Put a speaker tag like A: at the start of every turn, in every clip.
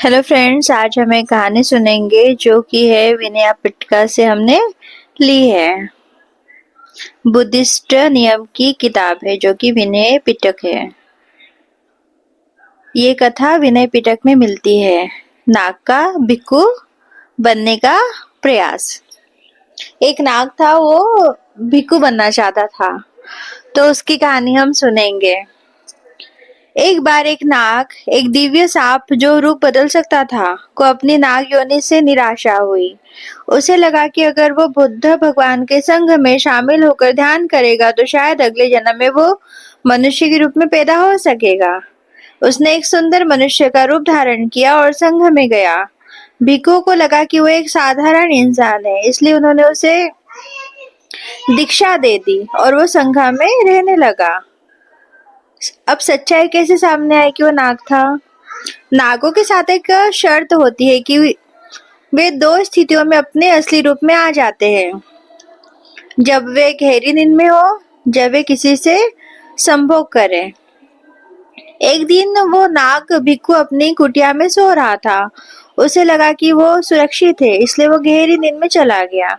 A: Hello friends, आज हम एक कहानी सुनेंगे जो कि है विनय पिटका से हमने ली है। बुद्धिस्ट नियम की किताब है जो कि विनय पिटक है। ये कथा विनय पिटक में मिलती है। नाग का भिक्खु बनने का प्रयास। एक नाग था, वो भिक्खु बनना चाहता था, तो उसकी कहानी हम सुनेंगे। एक बार एक नाग, एक दिव्य सांप जो रूप बदल सकता था, को अपनी नाग योनि से निराशा हुई। उसे लगा कि अगर वो बुद्ध भगवान के संघ में शामिल होकर ध्यान करेगा तो शायद अगले जन्म में वो मनुष्य के रूप में पैदा हो सकेगा। उसने एक सुंदर मनुष्य का रूप धारण किया और संघ में गया। भिक्खु को लगा कि वो एक साधारण इंसान है, इसलिए उन्होंने उसे दीक्षा दे दी और वो संघ में रहने लगा। अब सच्चाई कैसे सामने आई कि वो नाग था। नागों के साथ एक शर्त होती है कि वे दो स्थितियों में अपने असली रूप में आ जाते हैं। जब वे गहरी नींद में हो, जब वे किसी से संभोग करें। एक दिन वो नाग भिक्खु अपनी कुटिया में सो रहा था। उसे लगा कि वो सुरक्षित है, इसलिए वो गहरी नींद में चला गया।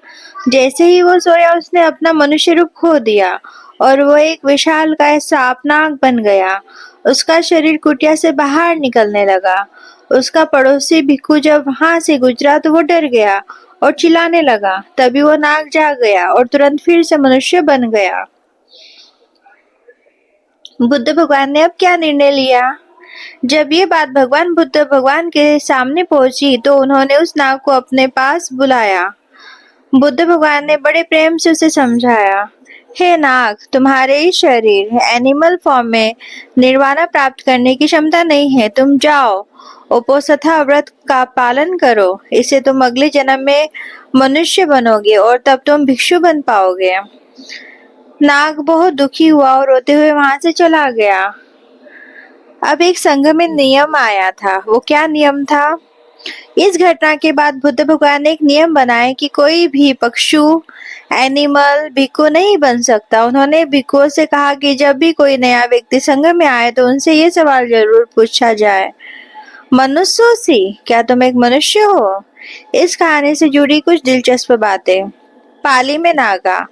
A: जैसे ही वो सोया, उसने अपना मनुष्य रूप खो दिया और वो एक विशालकाय सांप नाग बन गया। उसका शरीर कुटिया से बाहर निकलने लगा। उसका पड़ोसी भिक्खु जब वहां से गुजरा तो वो डर गया और चिल्लाने लगा। तभी वो नाग जाग गया और तुरंत फिर से मनुष्य बन गया। बुद्ध भगवान ने अब क्या निर्णय लिया? जब ये बात भगवान बुद्ध भगवान के सामने पहुंची तो उन्होंने उस नाग को अपने पास बुलाया। बुद्ध भगवान ने बड़े प्रेम से उसे समझाया, हे नाग, तुम्हारे इस शरीर एनिमल फॉर्म में निर्वाणा प्राप्त करने की क्षमता नहीं है। तुम जाओ, उपवास तथा व्रत का पालन करो। इससे तुम अगले जन्म में मनुष्य बनोगे और तब तुम भिक्षु बन पाओगे। नाग बहुत दुखी हुआ और रोते हुए वहां से चला गया। अब एक संघ में नियम आया था। वो क्या नियम था? इस घटना के बाद बुद्ध भगवान ने एक नियम बनाया कि कोई भी पशु, एनिमल भिक्खु नहीं बन सकता। उन्होंने भिक्खुओं से कहा कि जब भी कोई नया व्यक्ति संघ में आए तो उनसे ये सवाल जरूर पूछा जाए, मनुष्यों सी, क्या तुम एक मनुष्य हो? इस कहानी से जुड़ी कुछ दिलचस्प बातें। पाली में नागा।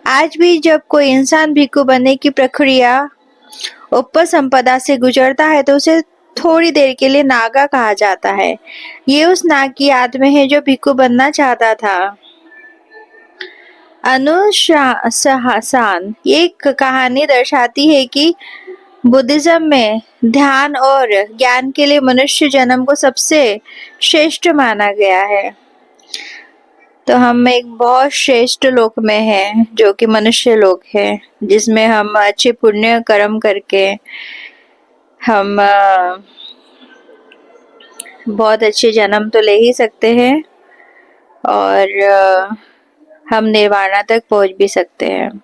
A: आज भी जब कोई इंसान भिक्खु बनने की प्रक्रिया उपसंपदा से गुजरता है तो उसे थोड़ी देर के लिए नागा कहा जाता है। ये उस नाग की याद में है जो भिक्खु बनना चाहता था। अनुशासन। ये कहानी दर्शाती है कि बुद्धिज्म में ध्यान और ज्ञान के लिए मनुष्य जन्म को सबसे श्रेष्ठ माना गया है। तो हम एक बहुत श्रेष्ठ लोक में हैं जो कि मनुष्य लोक है, जिसमें हम अच्छे पुण्य कर्म करके हम बहुत अच्छे जन्म तो ले ही सकते हैं और हम निर्वाणा तक पहुंच भी सकते हैं।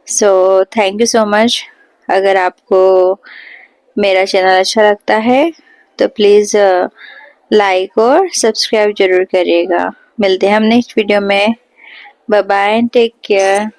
A: So thank you so much. अगर आपको मेरा चैनल अच्छा लगता है तो प्लीज़ लाइक और सब्सक्राइब जरूर करिएगा। मिलते हैं हम नेक्स्ट वीडियो में। Bye bye, take care.